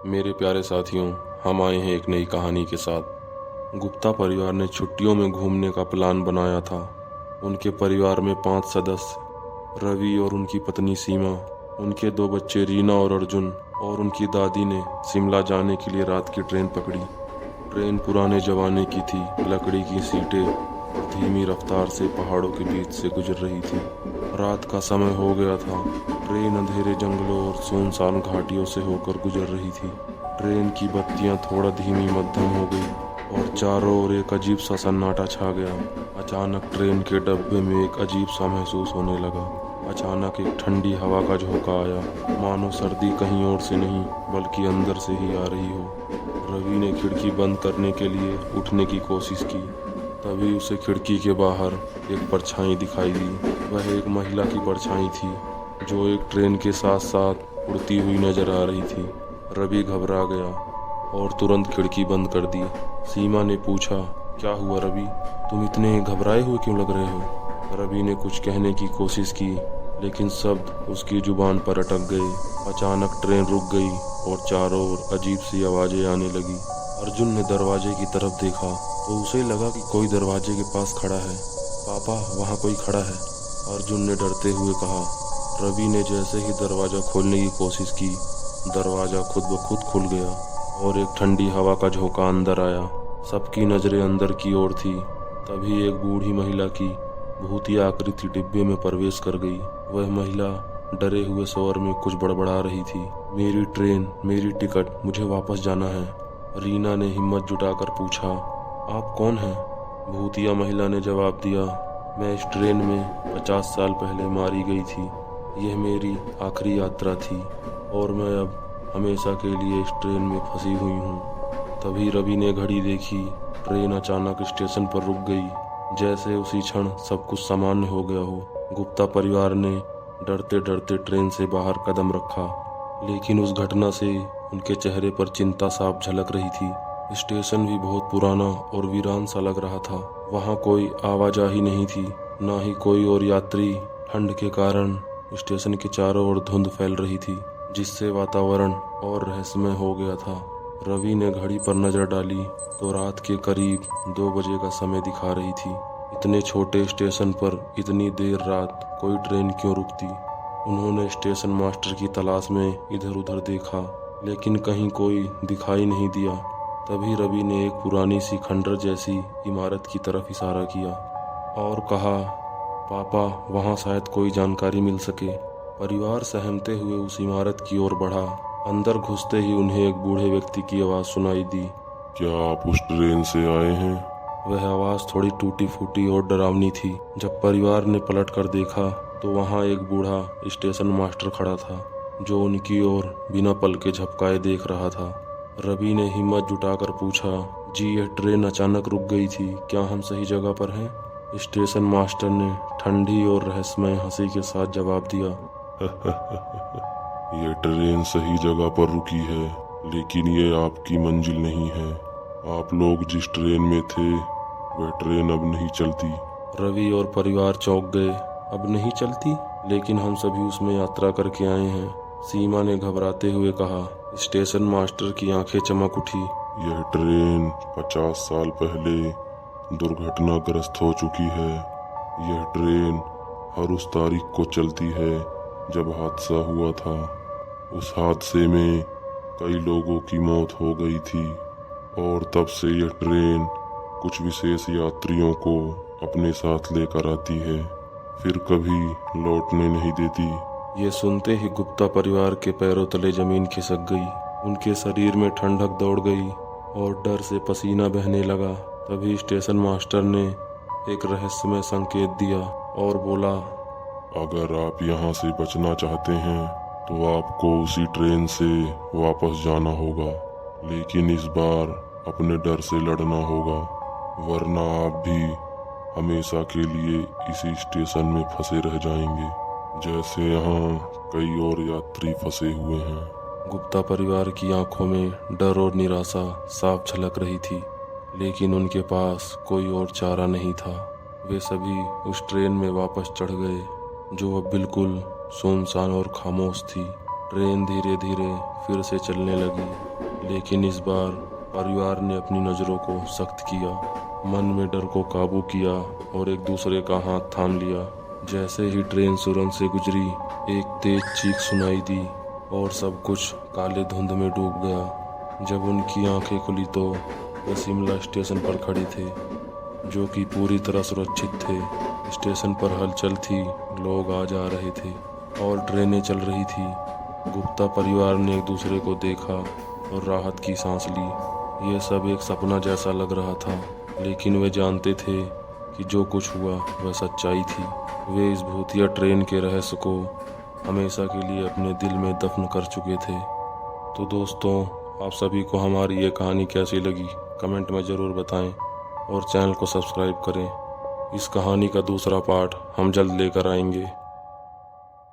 मेरे प्यारे साथियों, हम आए हैं एक नई कहानी के साथ। गुप्ता परिवार ने छुट्टियों में घूमने का प्लान बनाया था। उनके परिवार में 5 सदस्य, रवि और उनकी पत्नी सीमा, उनके 2 बच्चे रीना और अर्जुन और उनकी दादी ने शिमला जाने के लिए रात की ट्रेन पकड़ी। ट्रेन पुराने जमाने की थी, लकड़ी की सीटें धीमी रफ्तार से पहाड़ों के बीच से गुजर रही थी। रात का समय हो गया था। ट्रेन अंधेरे जंगलों और सुनसान घाटियों से होकर गुजर रही थी। ट्रेन की बत्तियां थोड़ा धीमी मध्यम हो गई और चारों ओर एक अजीब सा सन्नाटा छा गया। अचानक ट्रेन के डब्बे में एक अजीब सा महसूस होने लगा। अचानक एक ठंडी हवा का झोंका आया, मानो सर्दी कहीं और से नहीं बल्कि अंदर से ही आ रही हो। रवि ने खिड़की बंद करने के लिए उठने की कोशिश की। तभी उसे खिड़की के बाहर एक परछाई दिखाई दी। वह एक महिला की परछाई थी जो एक ट्रेन के साथ साथ उड़ती हुई नजर आ रही थी। रवि घबरा गया और तुरंत खिड़की बंद कर दी। सीमा ने पूछा, क्या हुआ रवि, तुम इतने घबराए हुए क्यों लग रहे हो? रवि ने कुछ कहने की कोशिश की, लेकिन शब्द उसकी जुबान पर अटक गए। अचानक ट्रेन रुक गई और चारों ओर अजीब सी आवाजें आने लगी। अर्जुन ने दरवाजे की तरफ देखा तो उसे लगा कि कोई दरवाजे के पास खड़ा है। पापा, वहाँ कोई खड़ा है, अर्जुन ने डरते हुए कहा। रवि ने जैसे ही दरवाजा खोलने की कोशिश की, दरवाजा खुद ब खुद खुल गया और एक ठंडी हवा का झोंका अंदर आया। सबकी नजरें अंदर की ओर थी। तभी एक बूढ़ी महिला की भूतिया आकृति डिब्बे में प्रवेश कर गई। वह महिला डरे हुए स्वर में कुछ बड़बड़ा रही थी। मेरी ट्रेन, मेरी टिकट, मुझे वापस जाना है। रीना ने हिम्मत जुटाकर पूछा, आप कौन हैं? भूतिया महिला ने जवाब दिया, मैं इस ट्रेन में 50 साल पहले मारी गई थी। यह मेरी आखिरी यात्रा थी और मैं अब हमेशा के लिए इस ट्रेन में फंसी हुई हूँ। तभी रवि ने घड़ी देखी। ट्रेन अचानक स्टेशन पर रुक गई। जैसे उसी क्षण सब कुछ सामान्य हो गया हो। गुप्ता परिवार ने डरते डरते ट्रेन से बाहर कदम रखा, लेकिन उस घटना से उनके चेहरे पर चिंता साफ झलक रही थी। स्टेशन भी बहुत पुराना और वीरान सा लग रहा था। वहाँ कोई आवाजाही नहीं थी, ना ही कोई और यात्री। ठंड के कारण स्टेशन के चारों ओर धुंध फैल रही थी, जिससे वातावरण और रहस्यमय हो गया था। रवि ने घड़ी पर नजर डाली तो रात के करीब 2 बजे का समय दिखा रही थी। इतने छोटे स्टेशन पर इतनी देर रात कोई ट्रेन क्यों रुकती? उन्होंने स्टेशन मास्टर की तलाश में इधर उधर देखा, लेकिन कहीं कोई दिखाई नहीं दिया। तभी रवि ने एक पुरानी सी खंडर जैसी इमारत की तरफ इशारा किया और कहा, पापा, वहाँ शायद कोई जानकारी मिल सके। परिवार सहमते हुए उस इमारत की ओर बढ़ा। अंदर घुसते ही उन्हें एक बूढ़े व्यक्ति की आवाज़ सुनाई दी। क्या आप उस ट्रेन से आए हैं? वह आवाज़ थोड़ी टूटी फूटी और डरावनी थी। जब परिवार ने पलट कर देखा तो वहाँ एक बूढ़ा स्टेशन मास्टर खड़ा था, जो उनकी ओर बिना पल के झपकाए देख रहा था। रवि ने हिम्मत जुटाकर पूछा, जी, यह ट्रेन अचानक रुक गई थी, क्या हम सही जगह पर हैं? स्टेशन मास्टर ने ठंडी और रहस्यमय हंसी के साथ जवाब दिया, ये ट्रेन सही जगह पर रुकी है, लेकिन ये आपकी मंजिल नहीं है। आप लोग जिस ट्रेन में थे वह ट्रेन अब नहीं चलती। रवि और परिवार चौंक गए। अब नहीं चलती? लेकिन हम सभी उसमें यात्रा करके आए हैं, सीमा ने घबराते हुए कहा। स्टेशन मास्टर की आंखें चमक उठी। यह ट्रेन 50 साल पहले दुर्घटनाग्रस्त हो चुकी है। यह ट्रेन हर उस तारीख को चलती है जब हादसा हुआ था। उस हादसे में कई लोगों की मौत हो गई थी और तब से यह ट्रेन कुछ विशेष यात्रियों को अपने साथ लेकर आती है, फिर कभी लौटने नहीं देती। ये सुनते ही गुप्ता परिवार के पैरों तले जमीन खिसक गई। उनके शरीर में ठंडक दौड़ गई और डर से पसीना बहने लगा। तभी स्टेशन मास्टर ने एक रहस्यमय संकेत दिया और बोला, अगर आप यहाँ से बचना चाहते हैं तो आपको उसी ट्रेन से वापस जाना होगा, लेकिन इस बार अपने डर से लड़ना होगा, वरना आप भी हमेशा के लिए इसी स्टेशन में फंसे रह जाएंगे, जैसे यहाँ कई और यात्री फंसे हुए हैं। गुप्ता परिवार की आंखों में डर और निराशा साफ झलक रही थी, लेकिन उनके पास कोई और चारा नहीं था। वे सभी उस ट्रेन में वापस चढ़ गए, जो अब बिल्कुल सुनसान और खामोश थी। ट्रेन धीरे धीरे फिर से चलने लगी लेकिन इस बार परिवार ने अपनी नज़रों को सख्त किया, मन में डर को काबू किया और एक दूसरे का हाथ थाम लिया। जैसे ही ट्रेन सुरंग से गुजरी, एक तेज चीख सुनाई दी और सब कुछ काले धुंध में डूब गया। जब उनकी आंखें खुली तो वे शिमला स्टेशन पर खड़े थे, जो कि पूरी तरह सुरक्षित थे। स्टेशन पर हलचल थी, लोग आ जा रहे थे और ट्रेनें चल रही थी। गुप्ता परिवार ने एक दूसरे को देखा और राहत की सांस ली। यह सब एक सपना जैसा लग रहा था, लेकिन वे जानते थे कि जो कुछ हुआ वह सच्चाई थी। वे इस भूतिया ट्रेन के रहस्य को हमेशा के लिए अपने दिल में दफन कर चुके थे। तो दोस्तों, आप सभी को हमारी ये कहानी कैसी लगी कमेंट में ज़रूर बताएं और चैनल को सब्सक्राइब करें। इस कहानी का दूसरा पार्ट हम जल्द लेकर आएंगे।